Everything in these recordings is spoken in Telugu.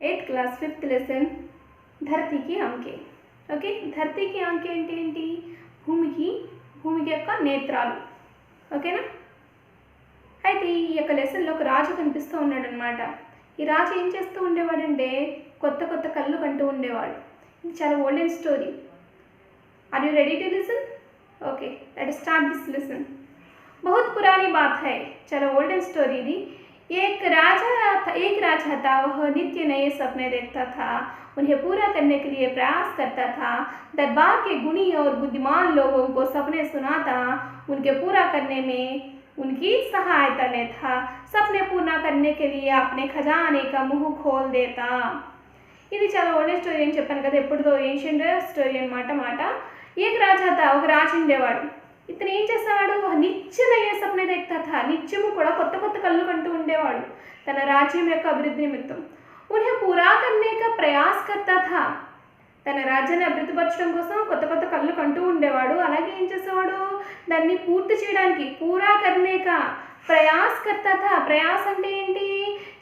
8th క్లాస్ 5th లెసన్ ధరతికి అంకె. ఓకే, ధరతికి అంకె అంటే ఏంటి? భూమికి యొక్క నేత్రాలు. ఓకేనా? అయితే ఈ యొక్క లెసన్లో ఒక రాజు కనిపిస్తూ ఉన్నాడు అనమాట. ఈ రాజు ఏం చేస్తూ ఉండేవాడంటే కొత్త కొత్త కళ్ళు కంటూ ఉండేవాడు. ఇది చాలా olden story. Are you ready to listen? Okay, let us start this lesson. बहुत पुरानी बात है, चलो ओल्डन स्टोरी दी. एक राजा था. वह नित्य नए सपने देखता था, उन्हें पूरा करने के लिए प्रयास करता था. दरबार के गुणी और बुद्धिमान लोगों को सपने सुनाता, उनके पूरा करने में उनकी सहायता लेता. सपने पूरा करने के लिए अपने खजाने का मुंह खोल देता. ఇది చాలా ఓల్డెన్ స్టోరీ అని చెప్పాను కదా, ఎప్పుడుదో ఏన్షియంట్ స్టోరీ అనమాట. ఏక రాజా తా, ఒక రాజు ఉండేవాడు. ఇతను ఏం చేసేవాడు? నిత్యం అయ్యే సప్నే దేఖతా థా. నిత్యము కూడా కొత్త కొత్త కళ్ళు కంటూ ఉండేవాడు తన రాజ్యం యొక్క అభివృద్ధి నిమిత్తం. ఉన్హే పూరా కర్నే కా ప్రయాస్ కర్తా థా. తన రాజ్యాన్ని అభివృద్ధిపరచడం కోసం కొత్త కొత్త కళ్ళు కంటూ ఉండేవాడు. అలాగే ఏం చేసేవాడు? దాన్ని పూర్తి చేయడానికి పూరా కర్నే కా ప్రయాస్ కర్తా థా. ప్రయాస్ అంటే ఏంటి?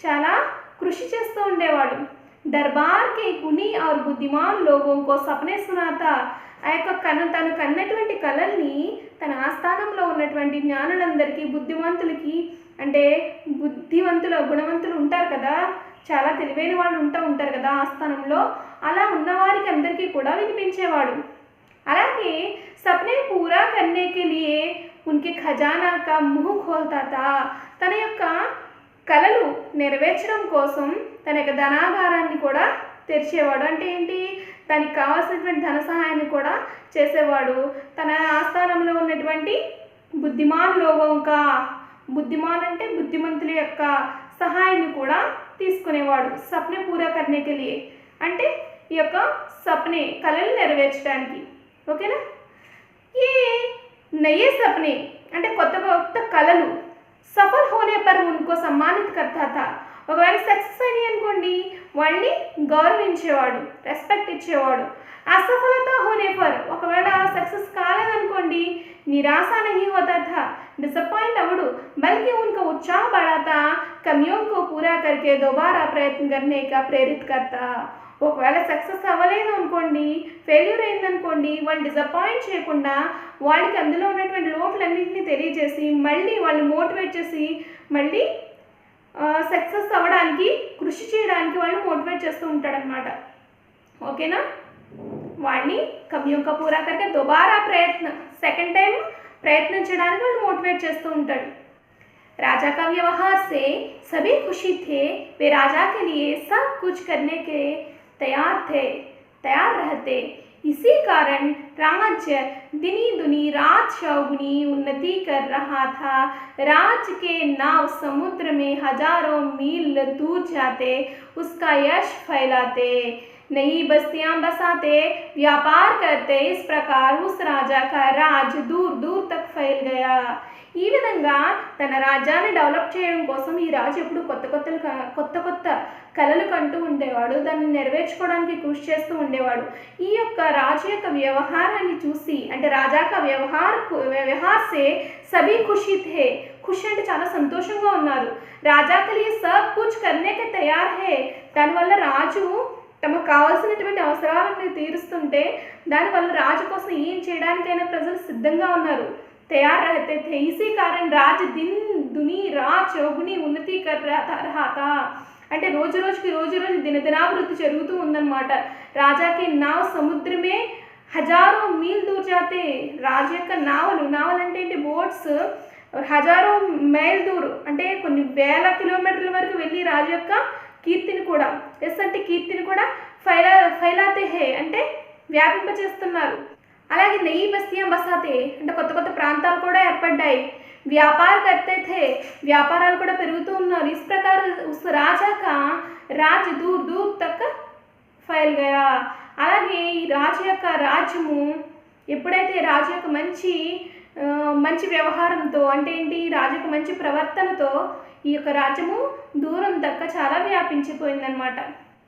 చాలా కృషి చేస్తూ ఉండేవాడు. దర్బార్ కే గుణి और बुद्धिमान लोगों को सपने सुनाता. ఆ యొక్క తను కన్నటువంటి కళల్ని తన ఆస్థానంలో ఉన్నటువంటి జ్ఞానులందరికీ, బుద్ధిమంతులకి, అంటే గుణవంతులు ఉంటారు కదా, చాలా తెలివైన వాళ్ళు ఉంటారు కదా ఆస్థానంలో, అలా ఉన్నవారికి అందరికీ కూడా వినిపించేవాడు. అలాగే సప్నే పూరా కర్నే కే లియే ఉన్కే ఖజానా కా ముహ్ ఖోల్తా తా. తన యొక్క కళలు నెరవేర్చడం కోసం తన యొక్క ధనాగారాన్ని కూడా తెరిచేవాడు. అంటే ఏంటి? దానికి కావాల్సినటువంటి ధన సహాయాన్ని కూడా చేసేవాడు. తన ఆస్థానంలో ఉన్నటువంటి బుద్ధిమాన్ అంటే బుద్ధిమంతుల యొక్క సహాయాన్ని కూడా తీసుకునేవాడు. సప్నే పూరా కర్నేకి లియే అంటే ఈ యొక్క సప్నే కళలు నెరవేర్చడానికి. ఓకేనా? ఈ నయే సప్నే అంటే కొత్త కొత్త కళలు సఫల్ హోనే పర్ ఉన్కో సమ్మానిత్ కర్తా థా. ఒకవేళ సక్సెస్ అయినాయి అనుకోండి, వాళ్ళని గౌరవించేవాడు, రెస్పెక్ట్ ఇచ్చేవాడు. అసఫలత హోనే పర్, ఒకవేళ సక్సెస్ కాలేదనుకోండి, నిరాశ నహీ హోతా థా, డిసప్పాయింట్ అవడు, బల్కి ఉన్కా ఉత్సాహ బడాతా, కమియోं को पूरा करके दोबारा प्रयत्न करने का प्रेरित करता. ఒకవేళ సక్సెస్ అవ్వలేదు అనుకోండి, ఫెయిల్యూర్ అయిందనుకోండి, వాళ్ళు డిసప్పాయింట్ చేయకుండా వాళ్ళకి అందులో ఉన్నటువంటి లోట్లన్నింటినీ తెలియజేసి మళ్ళీ వాళ్ళని మోటివేట్ చేసి మళ్ళీ సక్సెస్ అవ్వడానికి, కృషి చేయడానికి వాళ్ళు మోటివేట్ చేస్తూ ఉంటాడనమాట. ఓకేనా? వాడిని కమియోं का पूरा करके दोबारा प्रयत्न, సెకండ్ టైం ప్రయత్నించడానికి వాళ్ళు మోటివేట్ చేస్తూ ఉంటాడు. राजा का व्यवहार से सभी खुशी थे. वे राजा के लिए सब कुछ करने के तैयार रहते. इसी कारण राज्य दिनी दुनी रात चौगुनी उन्नति कर रहा था. राज्य के नाव समुद्र में हजारों मील दूर जाते, उसका यश फैलाते, नई बस्तियां बसाते, व्यापार करते. इस प्रकार उस राजा का राज दूर दूर तक फैल गया. ఈ విధంగా తన రాజ్యాన్ని డెవలప్ చేయడం కోసం ఈ రాజు ఎప్పుడు కొత్త కొత్త కళలు కంటూ ఉండేవాడు. దాన్ని నెరవేర్చుకోవడానికి కృషి చేస్తూ ఉండేవాడు. ఈ యొక్క రాజు యొక్క వ్యవహారాన్ని చూసి, అంటే రాజా కా వ్యవహార్ సే సభీ ఖుషీ థే. ఖుషి అంటే చాలా సంతోషంగా ఉన్నారు. రాజా కే లియే సబ్ కుచ్ కర్నే కే తయార్ హే. దానివల్ల రాజు తమకు కావాల్సినటువంటి అవసరాలను తీరుస్తుంటే, దానివల్ల రాజు కోసం ఏం చేయడానికైనా ప్రజలు సిద్ధంగా ఉన్నారు, तैयार रहते थे. इसी कारण राज दिन दुनी रात चौगुनी उन्नति कर रहा था. అంటే రోజు దినదినాభివృద్ధి జరుగుతూ ఉందన్నమాట. రాజాకి నావ్ సముద్రమే హజారో మీల్ దూర్ జాతే. రాజు యొక్క నావలు అంటే ఏంటి? బోట్స్ హజారో మైల్ దూర్ అంటే కొన్ని వేల కిలోమీటర్ల వరకు వెళ్ళి రాజు యొక్క కీర్తిని కూడా, అంటే కీర్తిని కూడా ఫైలాతే హే అంటే వ్యాపింపచేస్తున్నారు. అలాగే నయి బస్తీయాం బసాతే అంటే కొత్త కొత్త ప్రాంతాలు కూడా ఏర్పడ్డాయి. వ్యాపార కర్తే థే, వ్యాపారాలు కూడా పెరుగుతూ ఉన్నారు. ఇస్ ప్రకార ఉస్ రాజా కా రాజ్ దూర్ దూర్ తక్ ఫైల్ గయా. అలాగే ఈ రాజు యొక్క రాజ్యము ఎప్పుడైతే రాజు యొక్క మంచి వ్యవహారంతో, అంటే ఏంటి? రాజు యొక్క మంచి ప్రవర్తనతో ఈ యొక్క రాజ్యము దూరం దక్క చాలా వ్యాపించిపోయిందనమాట.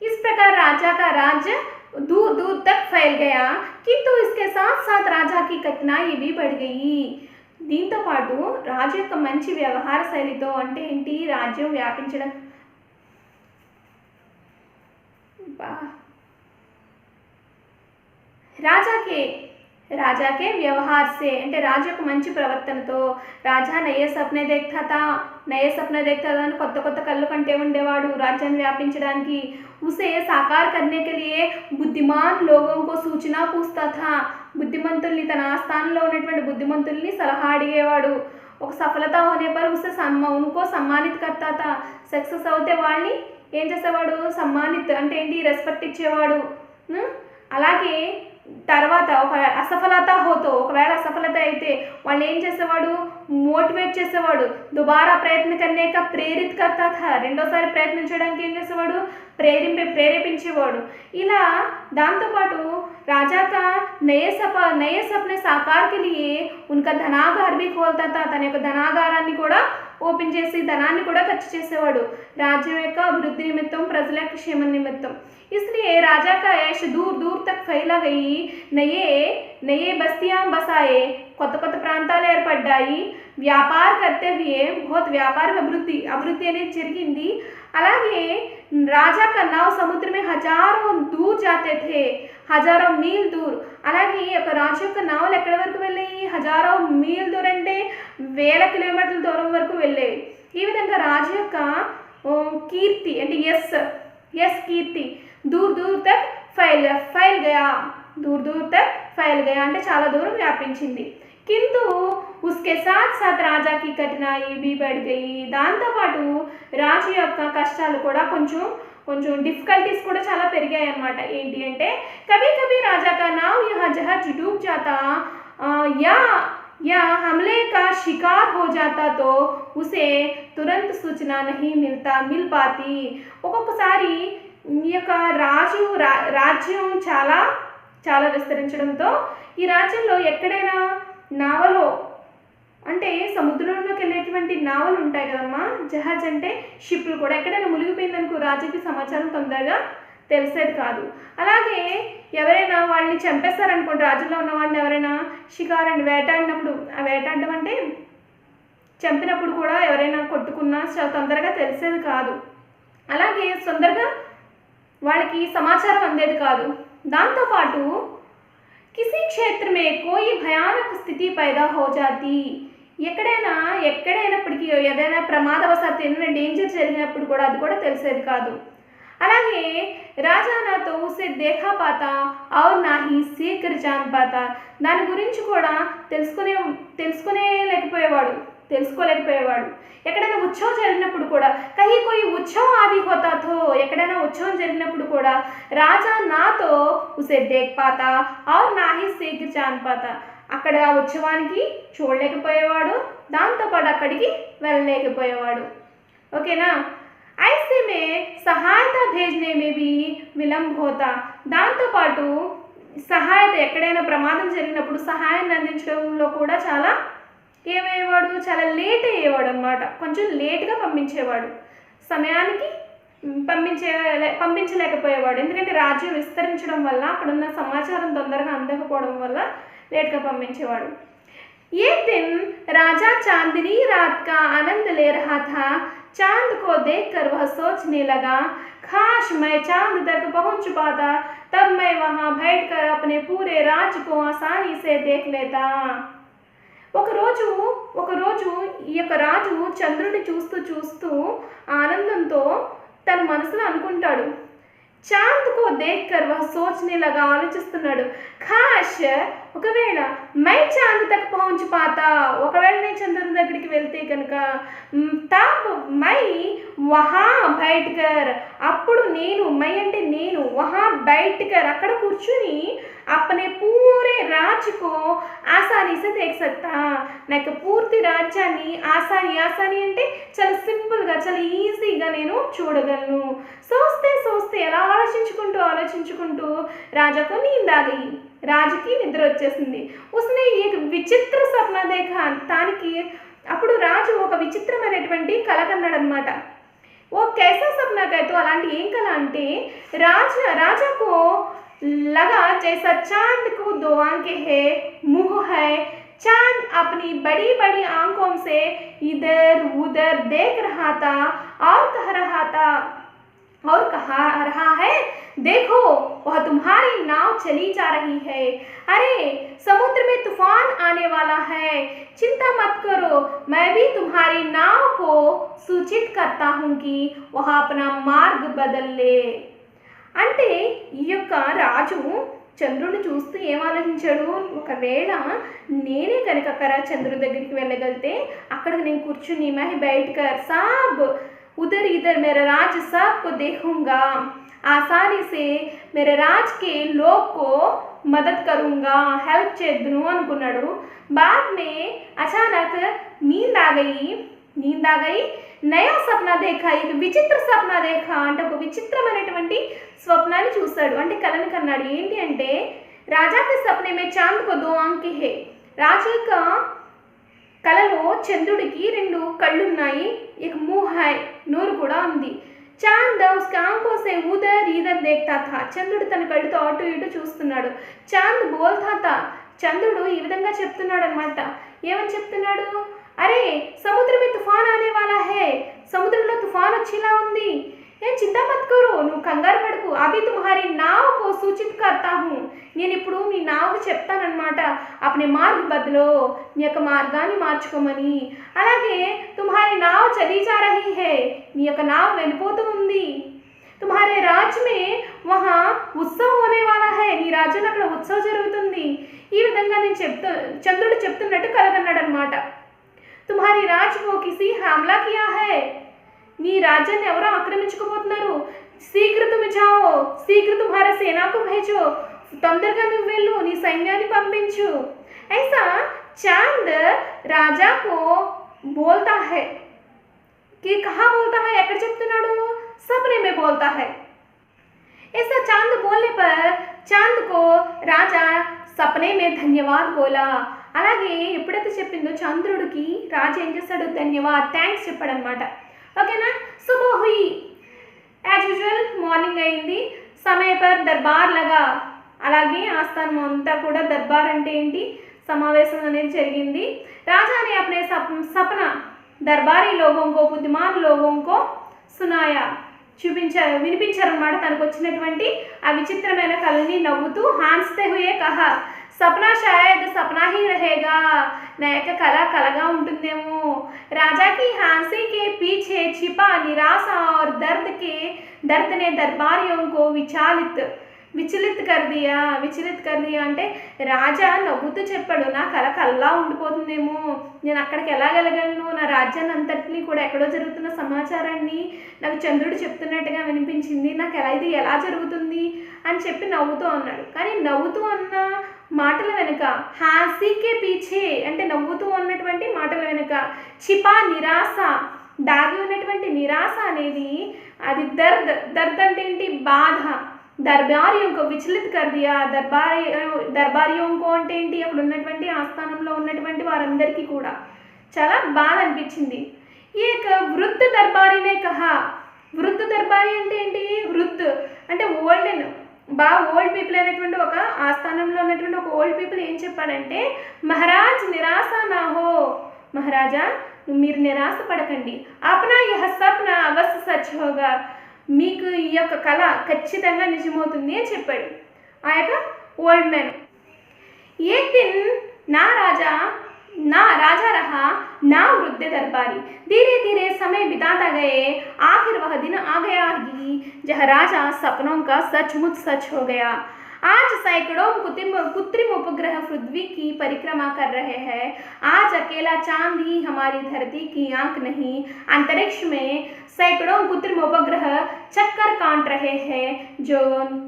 ఇస్ ప్రకార రాజా కా రాజ్య दूर दूर तक फैल गया, किंतु इसके साथ साथ राजा की कठिनाई भी बढ़ गई. దీంతో పాటు రాజు యొక్క మంచి వ్యవహార శైలితో, అంటే ఏంటి? రాజ్యం వ్యాపించడం राजा के व्यवहार से అంటే రాజు యొక్క మంచి ప్రవర్తనతో రాజా నయే సప్నే देखता था అని కొత్త కొత్త కళ్ళు కంటే ఉండేవాడు రాజ్యాన్ని వ్యాపించడానికి उसे साकार करने के लिए बुद्धिमान लोगों को सूचना पूछता था బుద్ధిమంతుల్ని తన ఆస్థానంలో ఉన్నటువంటి బుద్ధిమంతుల్ని సలహా అడిగేవాడు ఒక సఫలత होने पर उसे उनको सम्मानित करता था సక్సెస్ అవుతే వాళ్ళని ఏం చేసేవాడు సమ్మానిత్ అంటే ఏంటి రెస్పెక్ట్ ఇచ్చేవాడు అలాగే తర్వాత ఒక అసఫలత హోతో ఒకవేళ అసఫలత అయితే వాళ్ళు ఏం చేసేవాడు మోటివేట్ చేసేవాడు దుబారా ప్రయత్న కర్నేక ప్రేరిత్ కర్తా థా రెండోసారి ప్రయత్నించడానికి ఏం చేసేవాడు ప్రేరేపించేవాడు ఇలా దాంతోపాటు राजा का नए सपने साकार के लिए उनका धनागार भी खोलता था తన యొక్క ధనాగారాన్ని కూడా ఓపెన్ చేసి ధనాన్ని కూడా ఖర్చు చేసేవాడు రాజ్యం యొక్క అభివృద్ధి నిమిత్తం ప్రజల యొక్క క్షేమం నిమిత్తం इसलिए राजा का ऐश दूर दूर तक फैला गई नए बस्तियां बसाए కొత్త కొత్త ప్రాంతాలు ఏర్పడ్డాయి వ్యాపార करते हुए बहुत వ్యాపార అభివృద్ధి అనేది జరిగింది అలాగే राजा का नाव समुद्र में हजारों दूर जाते थे हजारों मील दूर అలాగే ఒక రాజు యొక్క నావలు ఎక్కడి వరకు వెళ్ళాయి హజారో మీల్ దూరం అంటే వేల కిలోమీటర్ల దూరం వరకు వెళ్ళేవి ఈ విధంగా రాజు యొక్క కీర్తి అంటే యస్ కీర్తి दूर दूर तक फैल गया అంటే చాలా దూరం వ్యాపించింది किंतु उसके साथ साथ राजा की कठिनाई भी बढ़ गई దాంతో పాటు రాజు యొక్క కష్టాలు కూడా కొంచెం డిఫికల్టీస్ కూడా చాలా పెరిగాయి అన్నమాట ఏంటి అంటే कभी कभी राजा का नाव यहाँ जहाज डूब जाता या हमले का शिकार हो जाता तो उसे तुरंत सूचना नहीं मिल पाती ఒక్కొక్కసారి ఈ యొక్క రాజ్యం చాలా విస్తరించడంతో ఈ రాజ్యంలో ఎక్కడైనా నావలో అంటే సముద్రంలోకి వెళ్ళేటువంటి నావలు ఉంటాయి కదమ్మా జహాజ్ అంటే షిప్లు కూడా ఎక్కడైనా మునిగిపోయిందనుకో రాజుకి సమాచారం తొందరగా తెలిసేది కాదు అలాగే ఎవరైనా వాళ్ళని చంపేస్తారనుకోండి రాజులో ఉన్న వాళ్ళని ఎవరైనా షికార్ అండ్ వేటాడినప్పుడు ఆ వేటాడడం అంటే చంపినప్పుడు కూడా ఎవరైనా కొట్టుకున్నా తొందరగా తెలిసేది కాదు అలాగే తొందరగా వాళ్ళకి సమాచారం అందేది కాదు దాంతోపాటు किसी क्षेत्र में कोई भयानक स्थिति पैदा हो जाती ఎక్కడైనప్పటికీ ఏదైనా ప్రమాదవశాత్తు ఏదైనా డేంజర్ జరిగినప్పుడు కూడా అది కూడా తెలిసేది కాదు అలాగే రాజా నా తో ఉసే దేఖా పాతా और ना ही सीकर जान पाता దాని గురించి కూడా తెలుసుకోలేకపోయేవాడు ఎక్కడైనా ఉత్సవం జరిగినప్పుడు కూడా కహీ కోయి ఉత్సవం ఆది హోతా తో ఎక్కడైనా ఉత్సవం జరిగినప్పుడు కూడా రాజా నాతో ఉసే దేఖ్ పాతా और ना ही सीकर जान पाता అక్కడ ఆ ఉత్సవానికి చూడలేకపోయేవాడు దాంతోపాటు అక్కడికి వెళ్ళలేకపోయేవాడు ఓకేనా ऐसे में सहायता भेजने में भी विलंब होता దాంతోపాటు సహాయత ఎక్కడైనా ప్రమాదం జరిగినప్పుడు సహాయాన్ని అందించడంలో కూడా చాలా లేట్ అయ్యేవాడు అన్నమాట కొంచెం లేట్గా పంపించేవాడు సమయానికి పంపించలేకపోయేవాడు ఎందుకంటే రాజ్యం విస్తరించడం వల్ల అక్కడున్న సమాచారం తొందరగా అందకపోవడం వల్ల లేట్గా పంపించేవాడు एक दिन राजा चांदनी रात का आनंद ले रहा था चांद को देखकर वह सोचने लगा काश मैं चांद तक पहुंच पाता तब मैं वहां बैठकर अपने पूरे राज्य को आसानी से देख लेता ఒకరోజు ఈ యొక్క రాజు చంద్రుడిని చూస్తూ ఆనందంతో తన మనసులో అనుకుంటాడు చాంద్కో దేఖ్కర్ వహ్ సోచ్నే లగా ఆలోచిస్తున్నాడు కాష్ ఒకవేళ మై చాంద్ తక్ పహుంచ్ పాతా ఒకవేళ నేను చంద్రుడి దగ్గరికి వెళ్తే కనుక తబ్ మై వహా బైఠకర్ అప్పుడు నేను మై అంటే నేను వహా బైఠకర్ అక్కడ కూర్చుని अपने पूरे राज्य को आसानी से देख सकता నాకు పూర్తి రాజ్యాన్ని ఆసాని అంటే చాలా సింపుల్గా చాలా ఈజీగా నేను చూడగలను సోస్తే ఎలా ఆలోచించుకుంటూ రాజాకు నీంద ఆ గయి రాజుకి నిద్ర వచ్చేసింది ఉస్నే ఏక విచిత్ర స్వప్న దేఖా తానికి అప్పుడు రాజు ఒక విచిత్రమైనటువంటి కల కన్నాడనమాట ఓ కైసా సప్నా కైతో అలాంటి ఏం కల అంటే రాజాకు लगा जैसा चांद को 2 आंखें है मुंह है चांद अपनी बड़ी बड़ी आंखों से इधर उधर देख रहा था और कह रहा है देखो वह तुम्हारी नाव चली जा रही है, अरे समुद्र में तूफान आने वाला है, चिंता मत करो, मैं भी तुम्हारी नाव को सूचित करता हूँ कि वह अपना मार्ग बदल ले। అంటే ఈ యొక్క రాజు చంద్రుడిని చూస్తూ ఏం ఆలోచించాడు, ఒకవేళ నేనే కనుక అక్కడ చంద్రుడి దగ్గరికి వెళ్ళగలితే అక్కడికి నేను కూర్చుని మై బయట కర్ సాబ్ उधर इधर मेरा राज सबको देखूंगा, आसानी से मेरे राज के लोग को मदद करूंगा, हेल्प చేద్దును అనుకున్నాడు। बाद में अचानक नींद आ गई नया सपना देखा, एक విచిత్ర సపన देखा అంటే ఒక విచిత్రమైనటువంటి స్వప్నాన్ని చూశాడు, అంటే కలను కన్నాడు। ఏంటి అంటే రాజా के सपने में चांद को 2 आंखें है, రాజు యొక్క కలలో చంద్రుడికి 2 కళ్ళు ఉన్నాయి, एक मुंह है, నోరు కూడా ఉంది। चांद उसके आंखों से उधर इधर देखता था, చంద్రుడు తన కళ్ళతో అటు ఇటు చూస్తున్నాడు। चांद बोलता था, చంద్రుడు ఈ విధంగా చెప్తున్నాడు అన్నమాట। ఏమని చెప్తున్నాడు, अरे समुद्र में तूफान आने वाला है, समुद्र तूफान వచ్చేలా ఉంది, ఏ चिंता मत करो, నువ్వు కంగారు పడకు, अभी तुम्हारी नाव को सूचित करता हूँ, నేను ఇప్పుడు నీ నావకు చెప్తానన్నమాట, अपने मार्ग बदलो, నీ యొక్క మార్గాన్ని మార్చుకోమని। అలాగే तुम्हारी नाव चली जा रही है, నీ యొక్క నావ వెళ్ళిపోతూ ఉంది। तुम्हारे राज्य में वहाँ उत्सव होने वाला है, నీ రాజ్యంలో అక్కడ ఉత్సవం జరుగుతుంది। ఈ విధంగా నేను చంద్రుడు చెప్తున్నట్టు కలగన్నాడు అన్నమాట। तुम्हारी राज्य को किसी हमला किया है, నీ రాజ్యాన్ని ఎవరో ఆక్రమించుకోబోతున్నారు। శీఘ్ర तुम जाओ, శీఘ్ర तुम्हारे सेना को भेजो, తొందరగా నువ్వు వెళ్ళు, నీ సైన్యాన్ని పంపించు। ऐसा चांद राजा को बोलता है कि कहाँ बोलता है, ఎక్కడ చెప్తున్నాడు, सपने में बोलता है। ऐसा चांद बोलने पर चांद को राजा सपने में धन्यवाद बोला, అలాగే ఎప్పుడైతే చెప్పిందో చంద్రుడికి రాజు ఏం చేశాడు, ధన్యవాద్, థ్యాంక్స్ చెప్పాడు అనమాట। ఓకేనా, సుబహ్ హుయి, యాజ్ యూజువల్ మార్నింగ్ అయింది, సమయ పర్ దర్బార్ లగా, అలాగే ఆస్థానం అంతా కూడా దర్బార్ అంటే ఏంటి, సమావేశం అనేది జరిగింది। రాజా ने अपने सपना दरबारी लोगों को, बुद्धिमान लोगों को सुनाया, వినిపించారన్నమాట తనకు వచ్చినటువంటి ఆ విచిత్రమైన కళని నవ్వుతూ। హాన్స్తే హుయే కహా, सपना शायद सपना ही रहेगा, నా యొక్క కళ కలగా ఉంటుందేమో। राजा की हंसी के पीछे छिपा निराशा और दर्द ने दरबारियों को విచలిత్ कर दिया అంటే రాజా నవ్వుతూ చెప్పాడు, నా కళ కల్లా ఉండిపోతుందేమో, నేను అక్కడికి ఎలా వెళ్ళగలను, నా రాజ్యాన్ని అంతటినీ కూడా ఎక్కడో జరుగుతున్న సమాచారాన్ని నాకు చంద్రుడు చెప్తున్నట్టుగా వినిపించింది, నాకు ఇది ఎలా జరుగుతుంది అని చెప్పి నవ్వుతూ అన్నాడు। కానీ నవ్వుతూ అన్న మాటల వెనుక, హాసీకే పీछे అంటే నవ్వుతూ ఉన్నటువంటి మాటల వెనుక, छिपा నిరాశ, దాగి ఉన్నటువంటి నిరాశ అనేది, అది దర్ద్ అంటే ఏంటి, బాధ। దర్బారియోं को విచలిత్ కర్ దియా, దర్బారియోं को అంటే ఏంటి, అక్కడ ఉన్నటువంటి ఆస్థానంలో ఉన్నటువంటి వారందరికీ కూడా చాలా బాధ అనిపించింది। ఏక వృద్ధ దర్బారీనే కహా, వృద్ధ దర్బారీ అంటే ఏంటి, వృద్ధ అంటే బాగా ఓల్డ్ పీపుల్ అయినటువంటి ఒక ఆస్థానంలో ఉన్నటువంటి ఒక ఓల్డ్ పీపుల్ ఏం చెప్పాడంటే, మహారాజ్ నిరాశ నా హో, మహారాజా మీరు నిరాశ పడకండి, అప్నా యహ సప్నా అవశ్య సచ్ హోగా, మీకు ఈ యొక్క కళ ఖచ్చితంగా నిజమవుతుంది అని చెప్పాడు ఆ యొక్క ఓల్డ్ మ్యాన్। ఏక్ దిన్ ना राजा रहा ना वृद्ध दरबारी, धीरे धीरे समय बिताता गए, आखिर वह दिन आ गया कि जहाँ राजा सपनों का सचमुच सच हो गया। आज सैकड़ों कृत्रिम उपग्रह पृथ्वी की परिक्रमा कर रहे हैं, आज अकेला चांद ही हमारी धरती की आंख नहीं, अंतरिक्ष में सैकड़ों कृत्रिम उपग्रह चक्कर काट रहे हैं, जो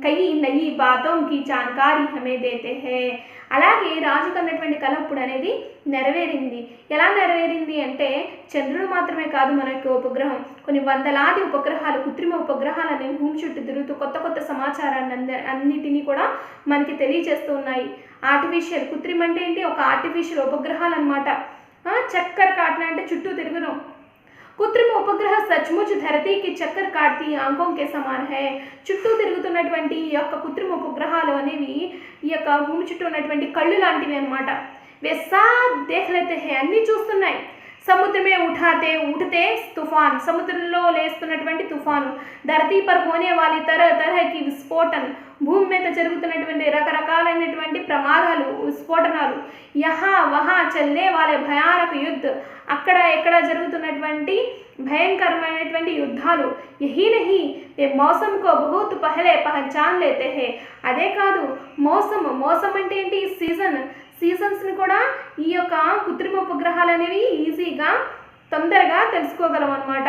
कई नई बातों की जानकारी हमें देते हैं। అలాగే రాజు కన్నటువంటి కళ ఇప్పుడు అనేది నెరవేరింది। ఎలా నెరవేరింది అంటే చంద్రుడు మాత్రమే కాదు, మన యొక్క ఉపగ్రహం కొన్ని వందలాది ఉపగ్రహాలు, కృత్రిమ ఉపగ్రహాలు అనేవి భూమి చుట్టూ తిరుగుతూ కొత్త సమాచారాన్ని అన్నిటినీ కూడా మనకి తెలియజేస్తూ ఉన్నాయి। ఆర్టిఫిషియల్, కృత్రిమ అంటే ఏంటి, ఒక ఆర్టిఫిషియల్ ఉపగ్రహాలు అన్నమాట। చక్కర కాటన అంటే చుట్టూ తిరుగును। कृत्रिम उपग्रह सचमुच धरती की चक्कर काटती आंखों के समान है, చుట్టూ తిరుగుతున్నటువంటి ఈ యొక్క కృత్రిమ ఉపగ్రహాలు అనేవి ఈ యొక్క భూమి చుట్టూ ఉన్నటువంటి కళ్ళు లాంటివి అన్నమాట। वे सब देख लेते हैं, అన్నీ చూస్తున్నాయి। समुद्र में उठते तूफान, సముద్రంలో లేస్తున్నటువంటి తుఫాను, ధరతీ పర్ హోనే వాली तरह तरह की విస్ఫోటన, భూమి మీద జరుగుతున్నటువంటి రకరకాలైనటువంటి ప్రమాదాలు, విస్ఫోటనాలు, యహా వహా చల్నే వాలే భయానక యుద్ధ, అక్కడ ఎక్కడ జరుగుతున్నటువంటి భయంకరమైనటువంటి యుద్ధాలు, యహీ నహీ ये मौसम को बहुत पहले पहचान लेते हैं, అదే కాదు మౌసం అంటే ఏంటి, సీజన్స్ని కూడా ఈ యొక్క కృత్రిమ ఉపగ్రహాలు అనేవి ఈజీగా తొందరగా తెలుసుకోగలం అన్నమాట.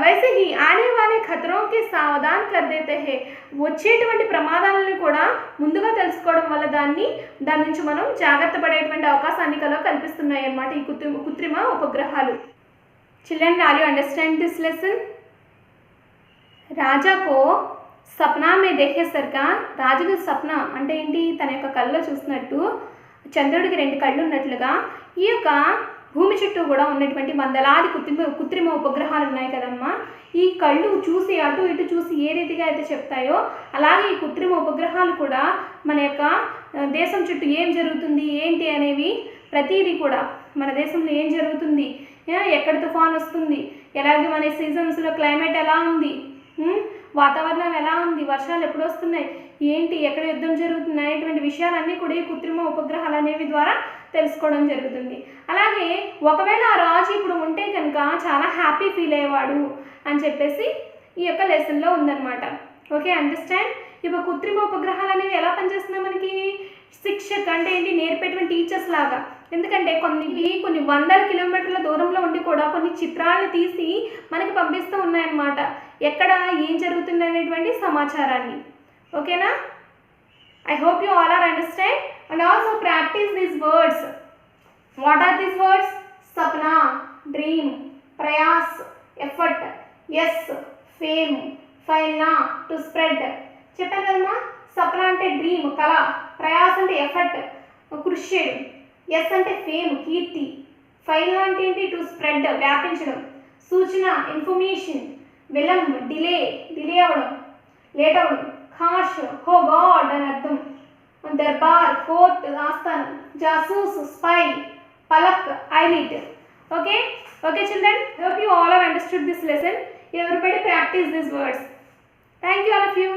वैसे ही आने वाले खतरों के सावधान कर देते हैं, వచ్చేటువంటి ప్రమాదాలను కూడా ముందుగా తెలుసుకోవడం వల్ల దాని నుంచి మనం జాగ్రత్త పడేటువంటి అవకాశాన్ని కల్పిస్తున్నాయి అన్నమాట ఈ కృత్రిమ ఉపగ్రహాలు. Children, are you understand this lesson? రాజా కో సప్నా మే దేఖే సర్కా, రాజుకు సప్న అంటే ఏంటి, తన యొక్క కళ్ళలో చూసినట్టు చంద్రుడికి 2 కళ్ళు ఉన్నట్లుగా ఈ యొక్క భూమి చుట్టూ కూడా ఉన్నటువంటి వందలాది కృత్రిమ ఉపగ్రహాలు ఉన్నాయి కదమ్మా. ఈ కళ్ళు చూసి అటు ఇటు చూసి ఏ రీతిగా అయితే చెప్తాయో అలాగే ఈ కృత్రిమ ఉపగ్రహాలు కూడా మన యొక్క దేశం చుట్టూ ఏం జరుగుతుంది ఏంటి అనేవి ప్రతిదీ కూడా, మన దేశంలో ఏం జరుగుతుంది, ఎక్కడ తుఫాన్ వస్తుంది, ఎలాగే మన సీజన్స్లో క్లైమేట్ ఎలా ఉంది, వాతావరణం ఎలా ఉంది, వర్షాలు ఎప్పుడు వస్తున్నాయి, ఏంటి, ఎక్కడ యుద్ధం జరుగుతుంది అనేటువంటి విషయాలన్నీ కూడా ఈ కృత్రిమ ఉపగ్రహాలు అనేవి ద్వారా తెలుసుకోవడం జరుగుతుంది. అలాగే ఒకవేళ ఆ రాజు ఇప్పుడు ఉంటే కనుక చాలా హ్యాపీ ఫీల్ అయ్యేవాడు అని చెప్పేసి ఈ యొక్క లెసన్లో ఉందన్నమాట. Okay, understand? ఇప్పుడు కృత్రిమ ఉపగ్రహాలు అనేవి ఎలా పనిచేస్తున్నాయి, మనకి శిక్షక్ అంటే ఏంటి, నేర్పేటువంటి టీచర్స్ లాగా. ఎందుకంటే కొన్ని వందల కిలోమీటర్ల దూరంలో ఉండి కూడా కొన్ని చిత్రాలను తీసి మనకి పంపిస్తూ ఉన్నాయన్నమాట, ఎక్కడ ఏం జరుగుతుంది అనేటువంటి సమాచారాన్ని. ఓకేనా? I hope you all are understand and also practice these words. What are these words? Sapna, dream, prayas, effort, yes, fame, failna, to spread. చెప్పాను కదమ్మా, సప్న అంటే డ్రీమ్ కళ, ప్రయాస్ అంటే ఎఫర్ట్ కృషి చేయడం, ఎస్ అంటే ఫేమ్ కీర్తి, ఫైల్ అంటే ఏంటి, టు స్ప్రెడ్ వ్యాపించడం, సూచన ఇన్ఫర్మేషన్, విలంబ్ డిలే అవ్వడం లేట్ అవ్వడం, ఖాష్ హో గాడ్ అని అర్థం, దర్బార్ కోర్ట్ ఆస్థానం, జాసూస్ స్పై, పలక్ eyelid. Okay children, hope you all have understood this lesson. Everybody practice these words. Thank you all of you.